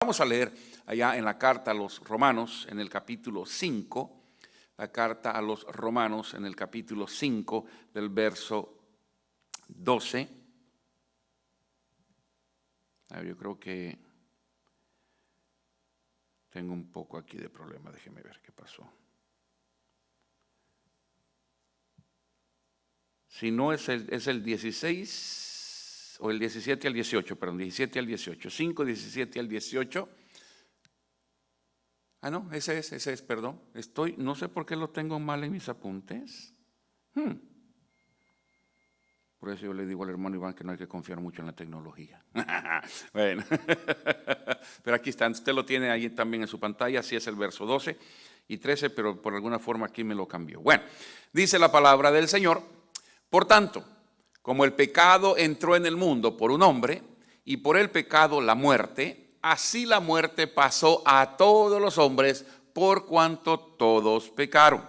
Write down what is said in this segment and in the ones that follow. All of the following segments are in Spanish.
Vamos a leer allá en la carta a los Romanos, en el capítulo 5, la carta a los Romanos, en el capítulo 5, del verso 12. Yo creo que tengo un poco aquí de problema, déjeme ver qué pasó. Si no es el 16 o el 17 al 18, perdón, 17 al 18, 5, 17 al 18. Ah, no, ese es, perdón. No sé por qué lo tengo mal en mis apuntes. Por eso yo le digo al hermano Iván que no hay que confiar mucho en la tecnología. Bueno, pero aquí está, usted lo tiene ahí también en su pantalla, así es el verso 12 y 13, pero por alguna forma aquí me lo cambió. Bueno, dice la palabra del Señor: por tanto, como el pecado entró en el mundo por un hombre, y por el pecado la muerte, así la muerte pasó a todos los hombres por cuanto todos pecaron.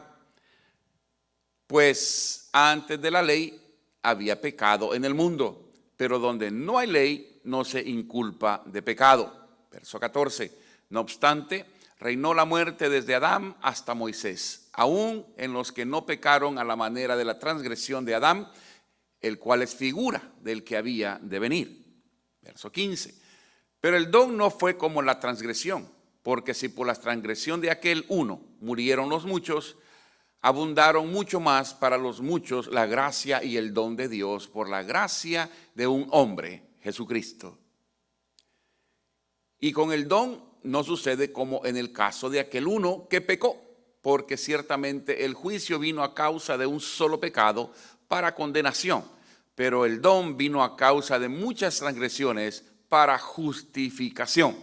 Pues antes de la ley había pecado en el mundo, pero donde no hay ley no se inculpa de pecado. Verso 14. No obstante, reinó la muerte desde Adán hasta Moisés, aún en los que no pecaron a la manera de la transgresión de Adán, el cual es figura del que había de venir. Verso 15. Pero el don no fue como la transgresión, porque si por la transgresión de aquel uno murieron los muchos, abundaron mucho más para los muchos la gracia y el don de Dios por la gracia de un hombre, Jesucristo. Y con el don no sucede como en el caso de aquel uno que pecó, porque ciertamente el juicio vino a causa de un solo pecado para condenación, pero el don vino a causa de muchas transgresiones para justificación.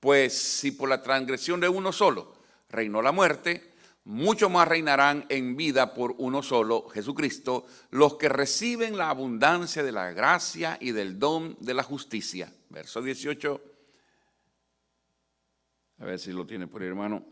Pues si por la transgresión de uno solo reinó la muerte, mucho más reinarán en vida por uno solo, Jesucristo, los que reciben la abundancia de la gracia y del don de la justicia. Verso 18. A ver si lo tiene por ahí, hermano.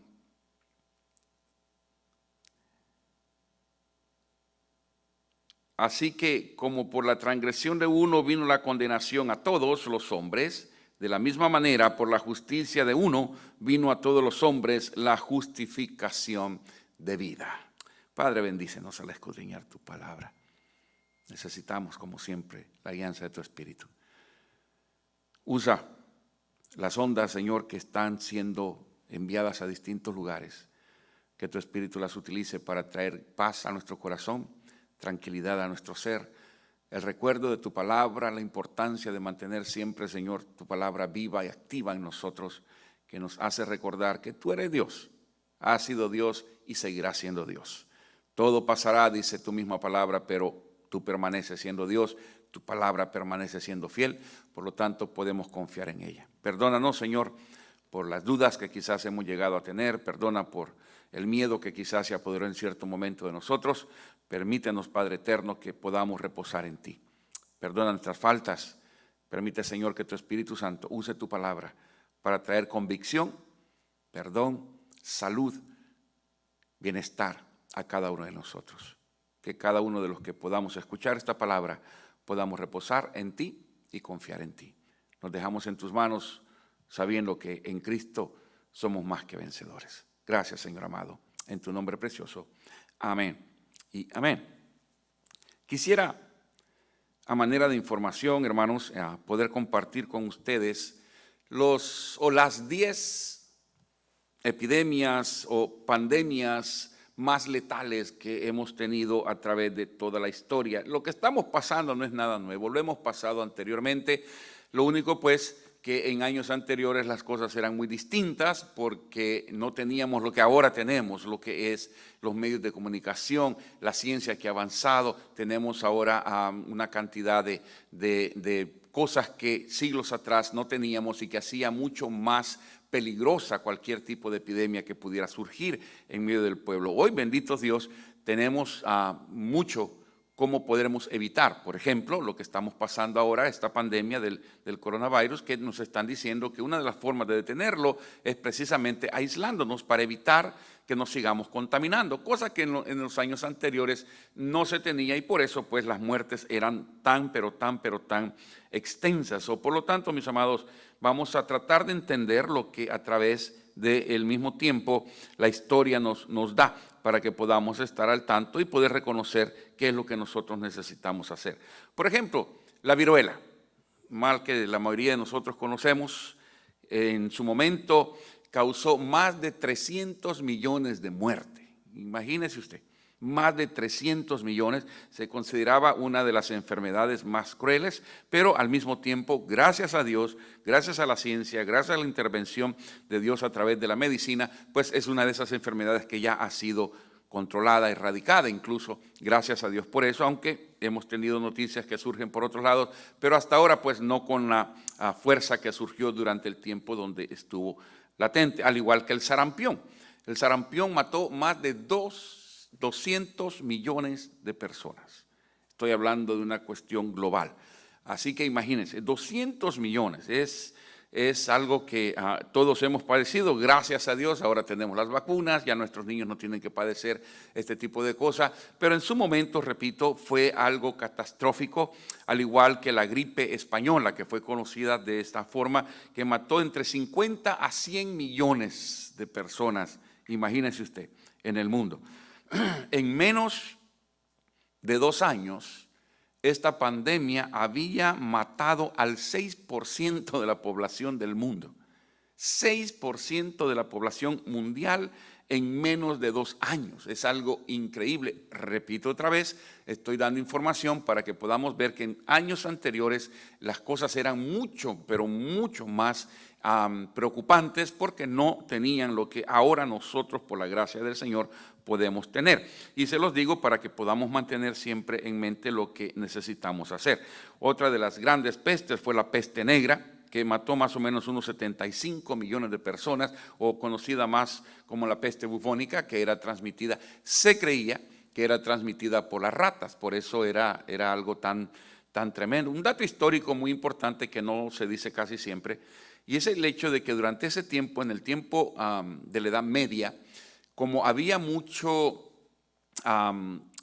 Así que como por la transgresión de uno vino la condenación a todos los hombres, de la misma manera, por la justicia de uno, vino a todos los hombres la justificación de vida. Padre, bendícenos al escudriñar tu palabra. Necesitamos, como siempre, la guianza de tu Espíritu. Usa las ondas, Señor, que están siendo enviadas a distintos lugares. Que tu Espíritu las utilice para traer paz a nuestro corazón, tranquilidad a nuestro ser, el recuerdo de tu palabra, la importancia de mantener siempre, Señor, tu palabra viva y activa en nosotros, que nos hace recordar que tú eres Dios, has sido Dios y seguirás siendo Dios. Todo pasará, dice tu misma palabra, pero tú permaneces siendo Dios, tu palabra permanece siendo fiel, por lo tanto podemos confiar en ella. Perdónanos, Señor, por las dudas que quizás hemos llegado a tener, perdona por el miedo que quizás se apoderó en cierto momento de nosotros. Permítenos, Padre eterno, que podamos reposar en ti. Perdona nuestras faltas. Permite, Señor, que tu Espíritu Santo use tu palabra para traer convicción, perdón, salud, bienestar a cada uno de nosotros. Que cada uno de los que podamos escuchar esta palabra podamos reposar en ti y confiar en ti. Nos dejamos en tus manos sabiendo que en Cristo somos más que vencedores. Gracias, Señor amado, en tu nombre precioso. Amén y amén. Quisiera, a manera de información, hermanos, poder compartir con ustedes las 10 epidemias o pandemias más letales que hemos tenido a través de toda la historia. Lo que estamos pasando no es nada nuevo, lo hemos pasado anteriormente. Lo único, pues, que en años anteriores las cosas eran muy distintas porque no teníamos lo que ahora tenemos, lo que es los medios de comunicación, la ciencia que ha avanzado. Tenemos ahora una cantidad de cosas que siglos atrás no teníamos y que hacía mucho más peligrosa cualquier tipo de epidemia que pudiera surgir en medio del pueblo. Hoy, bendito Dios, tenemos mucho cómo podremos evitar, por ejemplo, lo que estamos pasando ahora, esta pandemia del coronavirus, que nos están diciendo que una de las formas de detenerlo es precisamente aislándonos para evitar que nos sigamos contaminando, cosa que en los años anteriores no se tenía, y por eso pues las muertes eran tan extensas. O por lo tanto, mis amados, vamos a tratar de entender lo que a través del mismo tiempo la historia nos da, para que podamos estar al tanto y poder reconocer qué es lo que nosotros necesitamos hacer. Por ejemplo, la viruela, mal que la mayoría de nosotros conocemos, en su momento causó más de 300 millones de muertes. Imagínese usted, más de 300 millones, se consideraba una de las enfermedades más crueles, pero al mismo tiempo, gracias a Dios, gracias a la ciencia, gracias a la intervención de Dios a través de la medicina, pues es una de esas enfermedades que ya ha sido controlada, erradicada, incluso gracias a Dios por eso, aunque hemos tenido noticias que surgen por otros lados, pero hasta ahora pues no con la fuerza que surgió durante el tiempo donde estuvo latente, al igual que el sarampión. El sarampión mató más de 200 millones de personas. Estoy hablando de una cuestión global. Así que imagínense, 200 millones es algo que todos hemos padecido. Gracias a Dios, ahora tenemos las vacunas, ya nuestros niños no tienen que padecer este tipo de cosas. Pero en su momento, repito, fue algo catastrófico, al igual que la gripe española, que fue conocida de esta forma, que mató entre 50 a 100 millones de personas, imagínense usted, en el mundo. En menos de 2 años, esta pandemia había matado al 6% de la población del mundo. 6% de la población mundial en menos de 2 años. Es algo increíble. Repito otra vez, estoy dando información para que podamos ver que en años anteriores las cosas eran mucho, pero mucho más preocupantes, porque no tenían lo que ahora nosotros, por la gracia del Señor, podemos tener. Y se los digo para que podamos mantener siempre en mente lo que necesitamos hacer. Otra de las grandes pestes fue la peste negra, que mató más o menos unos 75 millones de personas, o conocida más como la peste bubónica, que era transmitida, se creía que era transmitida por las ratas, por eso era algo tan tremendo. Un dato histórico muy importante que no se dice casi siempre, y es el hecho de que durante ese tiempo, en el tiempo de la Edad Media, como había mucho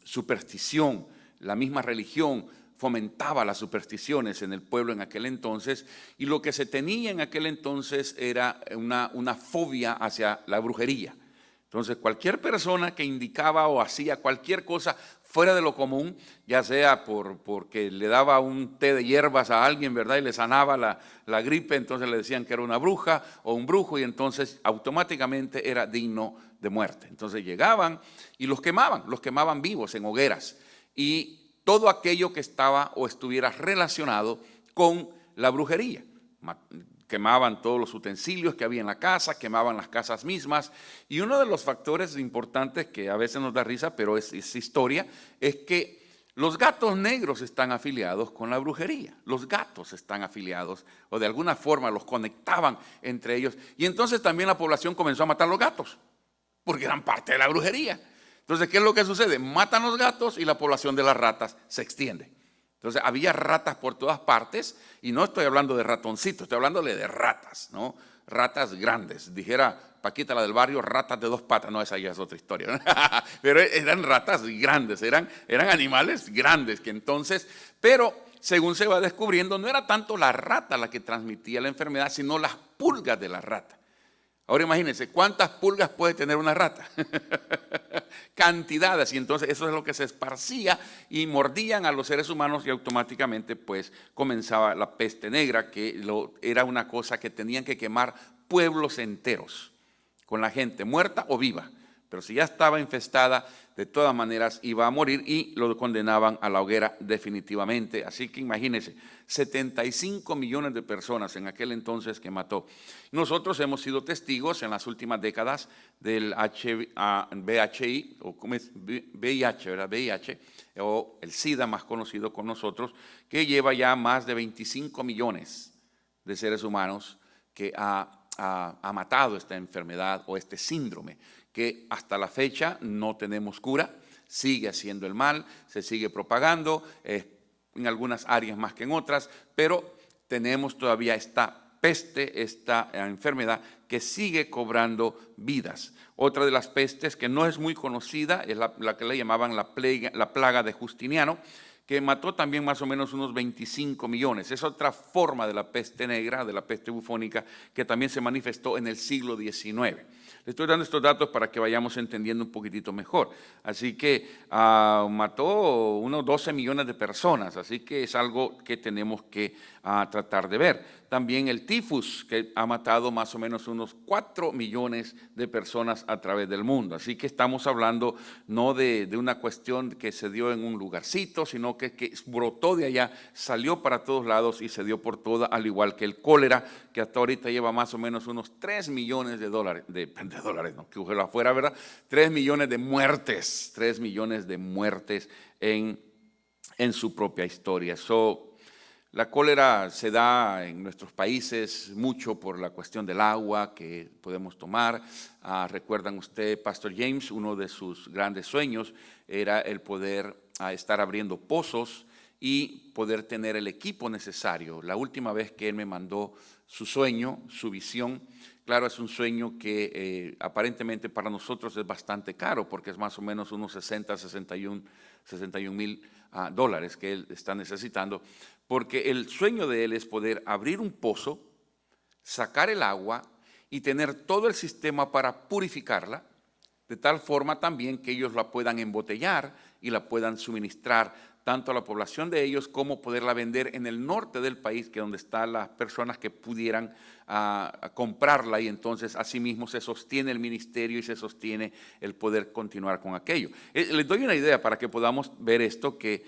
superstición, la misma religión fomentaba las supersticiones en el pueblo en aquel entonces, y lo que se tenía en aquel entonces era una fobia hacia la brujería. Entonces, cualquier persona que indicaba o hacía cualquier cosa fuera de lo común, ya sea porque le daba un té de hierbas a alguien, ¿verdad?, y le sanaba la gripe, entonces le decían que era una bruja o un brujo, y entonces automáticamente era digno de muerte. Entonces llegaban y los quemaban vivos en hogueras, y todo aquello que estaba o estuviera relacionado con la brujería. Quemaban todos los utensilios que había en la casa, quemaban las casas mismas. Y uno de los factores importantes que a veces nos da risa, pero es historia, es que los gatos negros están afiliados con la brujería. Los gatos están afiliados, o de alguna forma los conectaban entre ellos. Y entonces también la población comenzó a matar los gatos, porque eran parte de la brujería. Entonces, ¿qué es lo que sucede? Matan los gatos y la población de las ratas se extiende. Entonces, había ratas por todas partes, y no estoy hablando de ratoncitos, estoy hablándole de ratas, ¿no? Ratas grandes. Dijera Paquita, la del barrio, ratas de 2 patas. No, esa ya es otra historia, ¿no? Pero eran ratas grandes, eran animales grandes, que entonces, pero según se va descubriendo, no era tanto la rata la que transmitía la enfermedad, sino las pulgas de la rata. Ahora imagínense, ¿cuántas pulgas puede tener una rata? Cantidades, y entonces eso es lo que se esparcía y mordían a los seres humanos, y automáticamente pues comenzaba la peste negra, que era una cosa que tenían que quemar pueblos enteros, con la gente muerta o viva. Pero si ya estaba infestada, de todas maneras iba a morir, y lo condenaban a la hoguera definitivamente. Así que imagínense, 75 millones de personas en aquel entonces que mató. Nosotros hemos sido testigos en las últimas décadas del VIH, o ¿cómo es? VIH, ¿verdad? VIH, o el SIDA más conocido con nosotros, que lleva ya más de 25 millones de seres humanos que ha matado esta enfermedad o este síndrome, que hasta la fecha no tenemos cura. sigue haciendo el mal, se sigue propagando, en algunas áreas más que en otras, pero tenemos todavía esta peste, esta enfermedad que sigue cobrando vidas. Otra de las pestes que no es muy conocida es la que le llamaban la plaga de Justiniano, que mató también más o menos unos 25 millones. Es otra forma de la peste negra, de la peste bufónica, que también se manifestó en el siglo XIX. Le estoy dando estos datos para que vayamos entendiendo un poquitito mejor. Así que mató unos 12 millones de personas, así que es algo que tenemos que tratar de ver. También el tifus, que ha matado más o menos unos 4 millones de personas a través del mundo. Así que estamos hablando no de una cuestión que se dio en un lugarcito, sino que brotó de allá, salió para todos lados y se dio por toda, al igual que el cólera, que hasta ahorita lleva más o menos unos 3 millones de dólares, no, que ojalá fuera, ¿verdad? 3 millones de muertes, 3 millones de muertes en su propia historia. La cólera se da en nuestros países mucho por la cuestión del agua que podemos tomar. Recuerdan usted, Pastor James, uno de sus grandes sueños era el poder estar abriendo pozos y poder tener el equipo necesario. La última vez que él me mandó su sueño, su visión, claro, es un sueño que aparentemente para nosotros es bastante caro, porque es más o menos unos 61 mil dólares que él está necesitando, porque el sueño de él es poder abrir un pozo, sacar el agua y tener todo el sistema para purificarla, de tal forma también que ellos la puedan embotellar y la puedan suministrar tanto a la población de ellos como poderla vender en el norte del país, que es donde están las personas que pudieran comprarla, y entonces asimismo se sostiene el ministerio y se sostiene el poder continuar con aquello. Les doy una idea para que podamos ver esto, que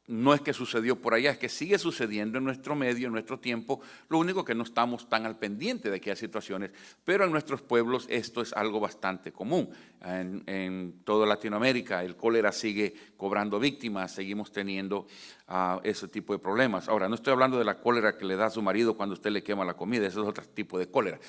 no es que sucedió por allá, es que sigue sucediendo en nuestro medio, en nuestro tiempo. Lo único que no estamos tan al pendiente de aquellas situaciones, pero en nuestros pueblos esto es algo bastante común. En toda Latinoamérica el cólera sigue cobrando víctimas, seguimos teniendo ese tipo de problemas. Ahora, no estoy hablando de la cólera que le da a su marido cuando usted le quema la comida, ese es otro tipo de cólera,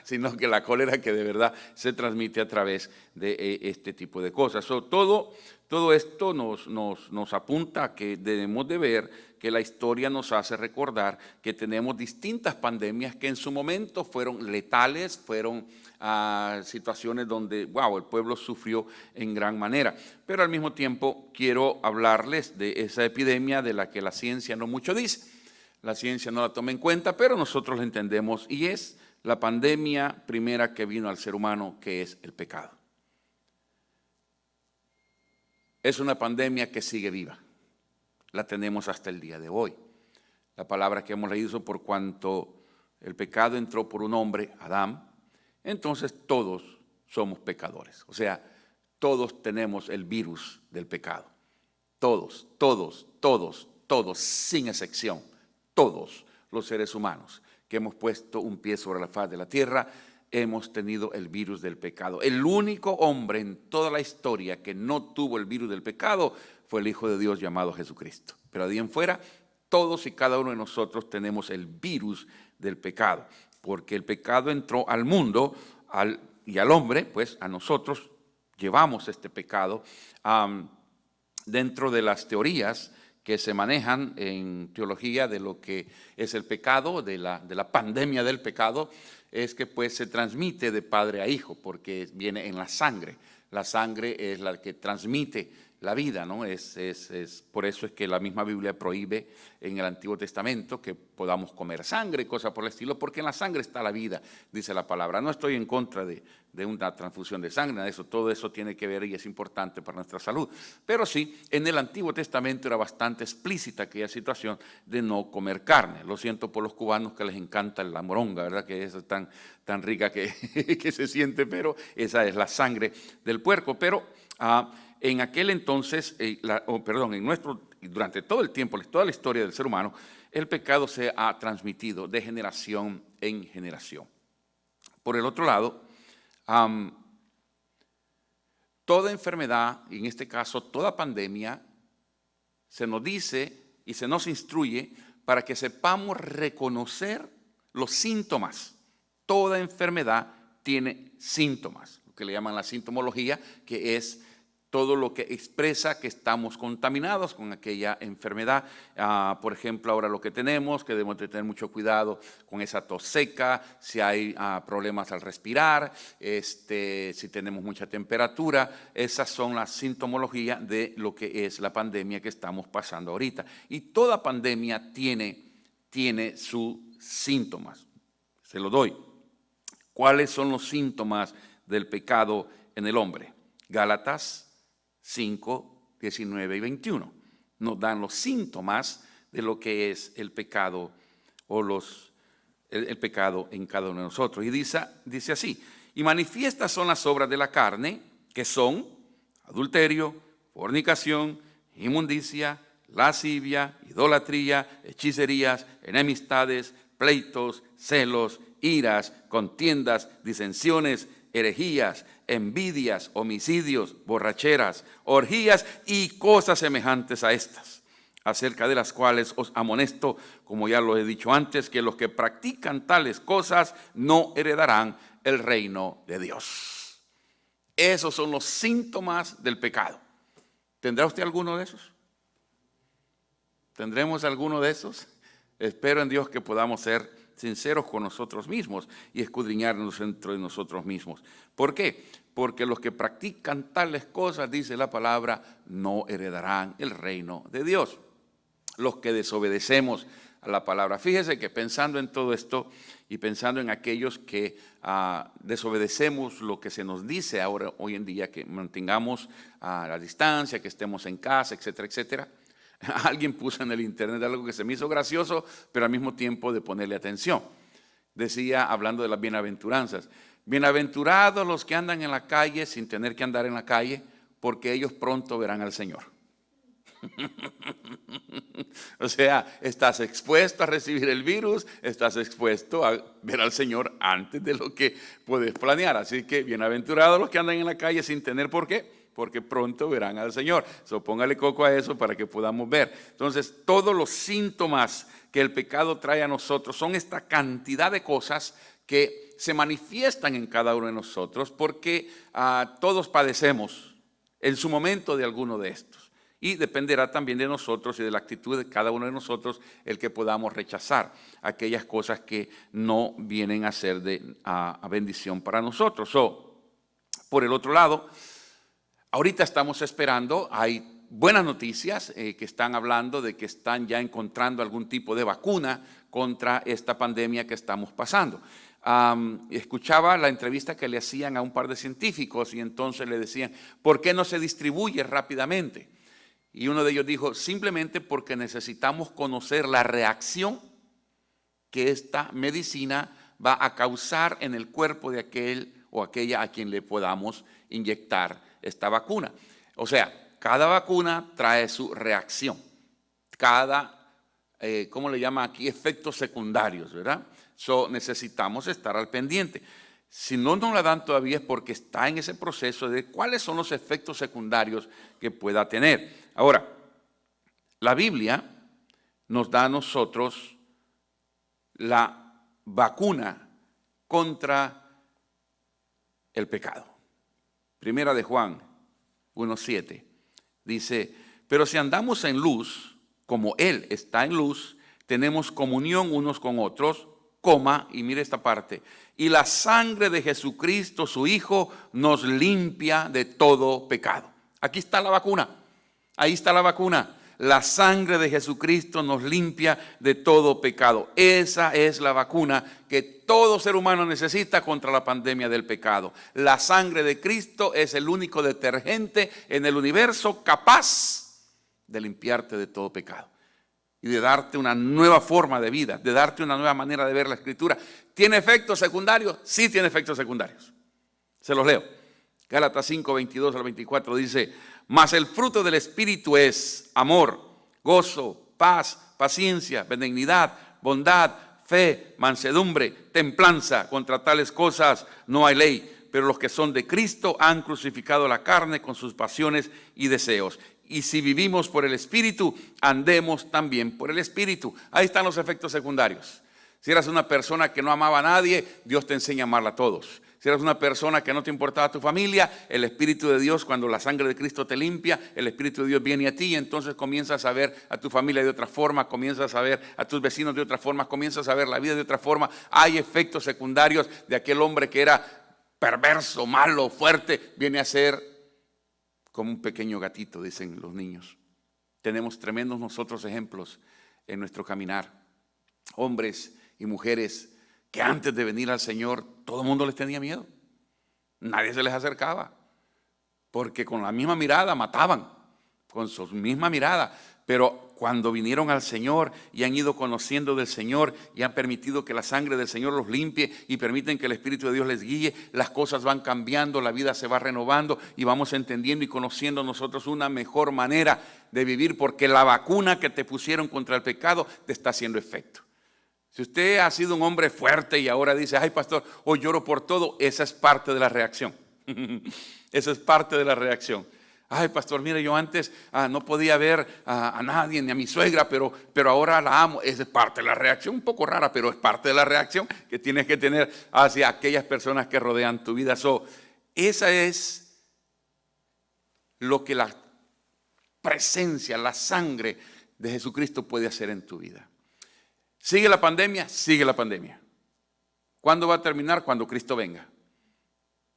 sino que la cólera que de verdad se transmite a través de este tipo de cosas. Todo esto nos apunta a que debemos de ver que la historia nos hace recordar que tenemos distintas pandemias que en su momento fueron letales, fueron situaciones donde, wow, el pueblo sufrió en gran manera. Pero al mismo tiempo quiero hablarles de esa epidemia de la que la ciencia no mucho dice. La ciencia no la toma en cuenta, pero nosotros la entendemos, y es la pandemia primera que vino al ser humano, que es el pecado. Es una pandemia que sigue viva, la tenemos hasta el día de hoy. La palabra que hemos leído, por cuanto el pecado entró por un hombre, Adán, entonces todos somos pecadores. O sea, todos tenemos el virus del pecado. Todos, sin excepción, todos los seres humanos que hemos puesto un pie sobre la faz de la tierra, hemos tenido el virus del pecado. El único hombre en toda la historia que no tuvo el virus del pecado fue el Hijo de Dios llamado Jesucristo. Pero de ahí en fuera, todos y cada uno de nosotros tenemos el virus del pecado, porque el pecado entró al mundo y al hombre, pues a nosotros llevamos este pecado. Dentro de las teorías que se manejan en teología de lo que es el pecado, de la pandemia del pecado, es que pues se transmite de padre a hijo, porque viene en la sangre. La sangre es la que transmite la vida, ¿no? Por eso es que la misma Biblia prohíbe en el Antiguo Testamento que podamos comer sangre, cosas por el estilo, porque en la sangre está la vida, dice la palabra. No estoy en contra de una transfusión de sangre, eso, todo eso tiene que ver y es importante para nuestra salud. Pero sí, en el Antiguo Testamento era bastante explícita aquella situación de no comer carne. Lo siento por los cubanos que les encanta la moronga, ¿verdad? Que es tan rica que se siente, pero esa es la sangre del puerco. Pero en aquel entonces, durante todo el tiempo, toda la historia del ser humano, el pecado se ha transmitido de generación en generación. Por el otro lado, toda enfermedad, y en este caso toda pandemia, se nos dice y se nos instruye para que sepamos reconocer los síntomas. Toda enfermedad tiene síntomas, ¿ok? que le llaman la sintomología, que es todo lo que expresa que estamos contaminados con aquella enfermedad. Por ejemplo, ahora lo que tenemos, que debemos de tener mucho cuidado con esa tos seca, si hay problemas al respirar, si tenemos mucha temperatura. Esas son las sintomologías de lo que es la pandemia que estamos pasando ahorita. Y toda pandemia tiene sus síntomas. Se lo doy. ¿Cuáles son los síntomas del pecado en el hombre? Gálatas 5, 19 y 21 nos dan los síntomas de lo que es el pecado o el pecado en cada uno de nosotros. Y dice así: y manifiestas son las obras de la carne, que son adulterio, fornicación, inmundicia, lascivia, idolatría, hechicerías, enemistades, pleitos, celos, iras, contiendas, disensiones, herejías, envidias, homicidios, borracheras, orgías y cosas semejantes a estas, acerca de las cuales os amonesto, como ya lo he dicho antes, que los que practican tales cosas no heredarán el reino de Dios. Esos son los síntomas del pecado. ¿Tendrá usted alguno de esos? ¿Tendremos alguno de esos? Espero en Dios que podamos ser sinceros con nosotros mismos y escudriñarnos dentro de nosotros mismos. ¿Por qué? Porque los que practican tales cosas, dice la palabra, no heredarán el reino de Dios. Los que desobedecemos a la palabra. Fíjese que pensando en todo esto y pensando en aquellos que desobedecemos lo que se nos dice ahora, hoy en día, que mantengamos la distancia, que estemos en casa, etcétera, etcétera. Alguien puso en el internet algo que se me hizo gracioso, pero al mismo tiempo de ponerle atención. Decía, hablando de las bienaventuranzas: bienaventurados los que andan en la calle sin tener que andar en la calle, porque ellos pronto verán al Señor. O sea, estás expuesto a recibir el virus, estás expuesto a ver al Señor antes de lo que puedes planear. Así que bienaventurados los que andan en la calle sin tener por qué, porque pronto verán al Señor. Póngale coco a eso para que podamos ver. Entonces, todos los síntomas que el pecado trae a nosotros son esta cantidad de cosas que se manifiestan en cada uno de nosotros, porque todos padecemos en su momento de alguno de estos. Y dependerá también de nosotros y de la actitud de cada uno de nosotros el que podamos rechazar aquellas cosas que no vienen a ser de bendición para nosotros. Por el otro lado, ahorita estamos esperando, hay buenas noticias que están hablando de que están ya encontrando algún tipo de vacuna contra esta pandemia que estamos pasando. Escuchaba la entrevista que le hacían a un par de científicos y entonces le decían, ¿por qué no se distribuye rápidamente? Y uno de ellos dijo, simplemente porque necesitamos conocer la reacción que esta medicina va a causar en el cuerpo de aquel o aquella a quien le podamos inyectar esta vacuna. O sea, cada vacuna trae su reacción, cada, ¿cómo le llama aquí? Efectos secundarios, ¿verdad? Necesitamos estar al pendiente. Si no nos la dan todavía es porque está en ese proceso de cuáles son los efectos secundarios que pueda tener. Ahora, la Biblia nos da a nosotros la vacuna contra el pecado. Primera de Juan 1:7 dice, pero si andamos en luz, como Él está en luz, tenemos comunión unos con otros, y mire esta parte, y la sangre de Jesucristo, su Hijo, nos limpia de todo pecado. Aquí está la vacuna, ahí está la vacuna. La sangre de Jesucristo nos limpia de todo pecado. Esa es la vacuna que todo ser humano necesita contra la pandemia del pecado. La sangre de Cristo es el único detergente en el universo capaz de limpiarte de todo pecado y de darte una nueva forma de vida, de darte una nueva manera de ver la Escritura. ¿Tiene efectos secundarios? Sí tiene efectos secundarios. Se los leo. Gálatas 5, 22 al 24 dice, mas el fruto del Espíritu es amor, gozo, paz, paciencia, benignidad, bondad, fe, mansedumbre, templanza. Contra tales cosas no hay ley, pero los que son de Cristo han crucificado la carne con sus pasiones y deseos. Y si vivimos por el Espíritu, andemos también por el Espíritu. Ahí están los efectos secundarios. Si eras una persona que no amaba a nadie, Dios te enseña a amarla a todos. Si eres una persona que no te importaba tu familia, el Espíritu de Dios, cuando la sangre de Cristo te limpia, el Espíritu de Dios viene a ti y entonces comienzas a ver a tu familia de otra forma, comienzas a ver a tus vecinos de otra forma, comienzas a ver la vida de otra forma. Hay efectos secundarios de aquel hombre que era perverso, malo, fuerte, viene a ser como un pequeño gatito, dicen los niños. Tenemos tremendos nosotros ejemplos en nuestro caminar. Hombres y mujeres que antes de venir al Señor todo el mundo les tenía miedo. Nadie se les acercaba, porque con la misma mirada mataban, con su misma mirada. Pero cuando vinieron al Señor y han ido conociendo del Señor y han permitido que la sangre del Señor los limpie y permiten que el Espíritu de Dios les guíe, las cosas van cambiando, la vida se va renovando y vamos entendiendo y conociendo nosotros una mejor manera de vivir, porque la vacuna que te pusieron contra el pecado te está haciendo efecto. Si usted ha sido un hombre fuerte y ahora dice, ay pastor, hoy lloro por todo, esa es parte de la reacción. Esa es parte de la reacción. Ay pastor, mire, yo antes no podía ver a nadie, ni a mi suegra, pero ahora la amo. Esa es parte de la reacción, un poco rara, pero es parte de la reacción que tienes que tener hacia aquellas personas que rodean tu vida. Esa es lo que la presencia, la sangre de Jesucristo puede hacer en tu vida. ¿Sigue la pandemia? Sigue la pandemia. ¿Cuándo va a terminar? Cuando Cristo venga.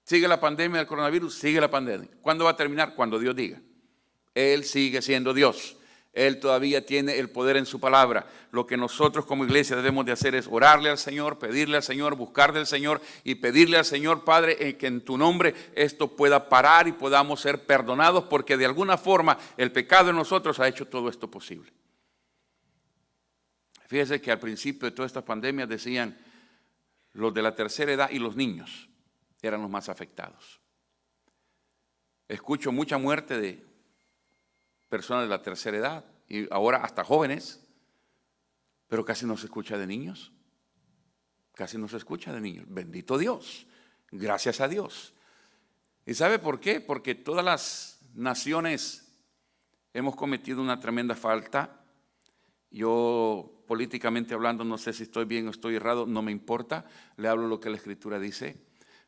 ¿Sigue la pandemia del coronavirus? Sigue la pandemia. ¿Cuándo va a terminar? Cuando Dios diga. Él sigue siendo Dios. Él todavía tiene el poder en su palabra. Lo que nosotros como iglesia debemos de hacer es orarle al Señor, pedirle al Señor, buscar del Señor y pedirle al Señor, Padre, que en tu nombre esto pueda parar y podamos ser perdonados, porque de alguna forma el pecado en nosotros ha hecho todo esto posible. Fíjese que al principio de todas estas pandemias decían los de la tercera edad y los niños eran los más afectados. Escucho mucha muerte de personas de la tercera edad y ahora hasta jóvenes, pero casi no se escucha de niños. Casi no se escucha de niños. Bendito Dios, gracias a Dios. ¿Y sabe por qué? Porque todas las naciones hemos cometido una tremenda falta. Yo, políticamente hablando, no sé si estoy bien o estoy errado, no me importa, le hablo lo que la Escritura dice.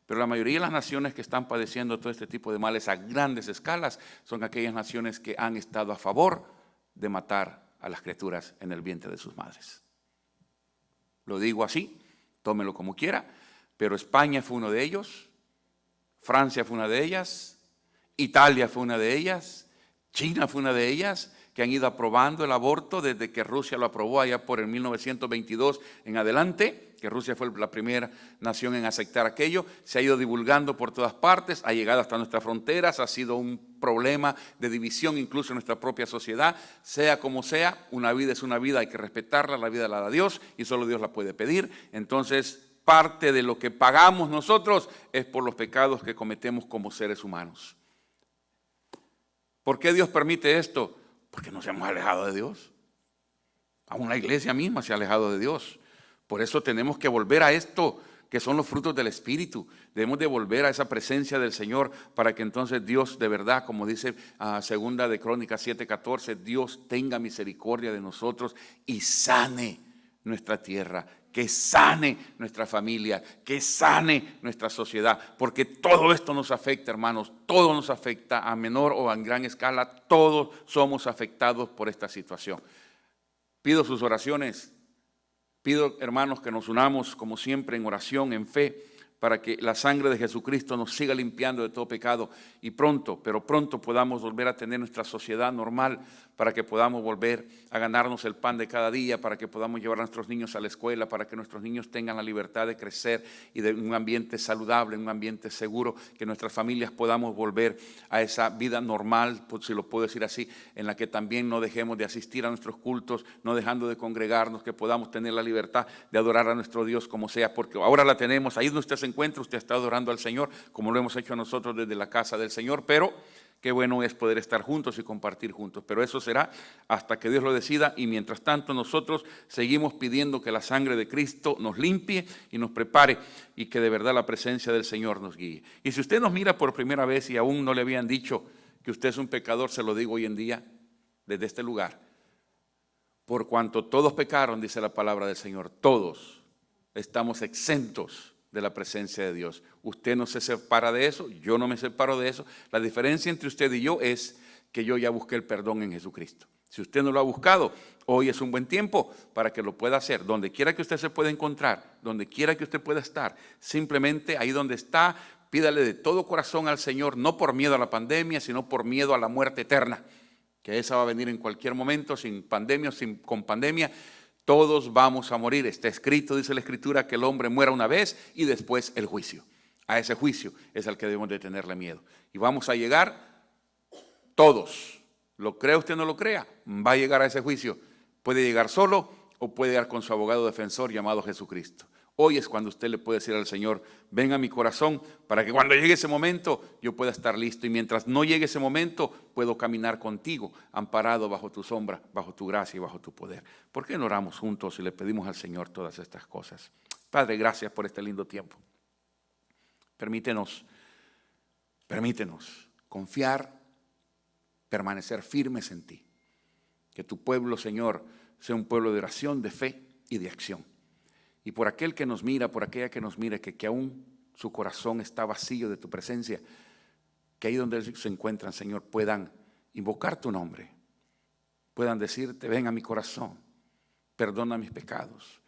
Pero la mayoría de las naciones que están padeciendo todo este tipo de males a grandes escalas son aquellas naciones que han estado a favor de matar a las criaturas en el vientre de sus madres. Lo digo así, tómelo como quiera, pero España fue uno de ellos, Francia fue una de ellas, Italia fue una de ellas, China fue una de ellas, que han ido aprobando el aborto desde que Rusia lo aprobó allá por el 1922 en adelante, que Rusia fue la primera nación en aceptar aquello. Se ha ido divulgando por todas partes, ha llegado hasta nuestras fronteras, ha sido un problema de división incluso en nuestra propia sociedad. Sea como sea, una vida es una vida, hay que respetarla, la vida la da Dios y solo Dios la puede pedir. Entonces, parte de lo que pagamos nosotros es por los pecados que cometemos como seres humanos. ¿Por qué Dios permite esto? Porque nos hemos alejado de Dios. Aún la iglesia misma se ha alejado de Dios. Por eso tenemos que volver a esto, que son los frutos del Espíritu. Debemos de volver a esa presencia del Señor para que entonces Dios de verdad, como dice segunda de Crónicas 7:14, Dios tenga misericordia de nosotros y sane nuestra tierra, que sane nuestra familia, que sane nuestra sociedad, porque todo esto nos afecta, hermanos, todo nos afecta a menor o a gran escala, todos somos afectados por esta situación. Pido sus oraciones, pido, hermanos, que nos unamos como siempre en oración, en fe, para que la sangre de Jesucristo nos siga limpiando de todo pecado y pronto, pero pronto podamos volver a tener nuestra sociedad normal, para que podamos volver a ganarnos el pan de cada día, para que podamos llevar a nuestros niños a la escuela, para que nuestros niños tengan la libertad de crecer y de un ambiente saludable, un ambiente seguro, que nuestras familias podamos volver a esa vida normal, si lo puedo decir así, en la que también no dejemos de asistir a nuestros cultos, no dejando de congregarnos, que podamos tener la libertad de adorar a nuestro Dios como sea, porque ahora la tenemos, ahí donde usted se encuentra, usted está adorando al Señor, como lo hemos hecho nosotros desde la casa del Señor, pero qué bueno es poder estar juntos y compartir juntos, pero eso será hasta que Dios lo decida y mientras tanto nosotros seguimos pidiendo que la sangre de Cristo nos limpie y nos prepare y que de verdad la presencia del Señor nos guíe. Y si usted nos mira por primera vez y aún no le habían dicho que usted es un pecador, se lo digo hoy en día desde este lugar. Por cuanto todos pecaron, dice la palabra del Señor, todos estamos exentos de la presencia de Dios. Usted no se separa de eso, yo no me separo de eso. La diferencia entre usted y yo es que yo ya busqué el perdón en Jesucristo. Si usted no lo ha buscado, hoy es un buen tiempo para que lo pueda hacer. Donde quiera que usted se pueda encontrar, donde quiera que usted pueda estar, simplemente ahí donde está, pídale de todo corazón al Señor, no por miedo a la pandemia, sino por miedo a la muerte eterna, que esa va a venir en cualquier momento, sin pandemia o con pandemia. Todos vamos a morir. Está escrito, dice la Escritura, que el hombre muera una vez y después el juicio. A ese juicio es al que debemos de tenerle miedo. Y vamos a llegar todos. ¿Lo crea usted o no lo crea? Va a llegar a ese juicio. Puede llegar solo o puede llegar con su abogado defensor llamado Jesucristo. Hoy es cuando usted le puede decir al Señor, ven a mi corazón para que cuando llegue ese momento yo pueda estar listo. Y mientras no llegue ese momento, puedo caminar contigo, amparado bajo tu sombra, bajo tu gracia y bajo tu poder. ¿Por qué no oramos juntos y le pedimos al Señor todas estas cosas? Padre, gracias por este lindo tiempo. Permítenos confiar, permanecer firmes en ti. Que tu pueblo, Señor, sea un pueblo de oración, de fe y de acción. Y por aquel que nos mira, por aquella que nos mira, que aún su corazón está vacío de tu presencia, que ahí donde se encuentran, Señor, puedan invocar tu nombre, puedan decirte, ven a mi corazón, perdona mis pecados,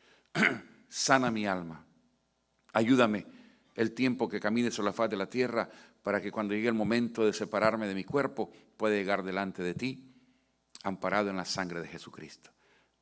sana mi alma, ayúdame el tiempo que camine sobre la faz de la tierra, para que cuando llegue el momento de separarme de mi cuerpo, pueda llegar delante de ti, amparado en la sangre de Jesucristo.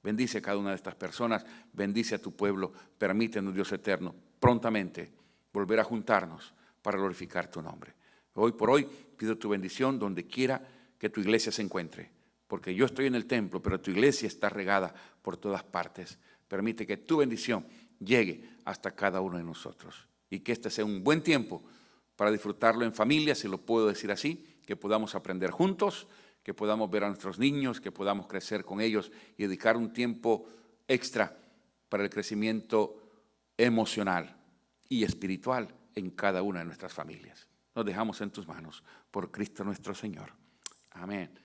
Bendice a cada una de estas personas, bendice a tu pueblo, permítenos, Dios eterno, prontamente volver a juntarnos para glorificar tu nombre. Hoy por hoy pido tu bendición donde quiera que tu iglesia se encuentre, porque yo estoy en el templo, pero tu iglesia está regada por todas partes. Permite que tu bendición llegue hasta cada uno de nosotros y que este sea un buen tiempo para disfrutarlo en familia, si lo puedo decir así, que podamos aprender juntos, que podamos ver a nuestros niños, que podamos crecer con ellos y dedicar un tiempo extra para el crecimiento emocional y espiritual en cada una de nuestras familias. Nos dejamos en tus manos por Cristo nuestro Señor. Amén.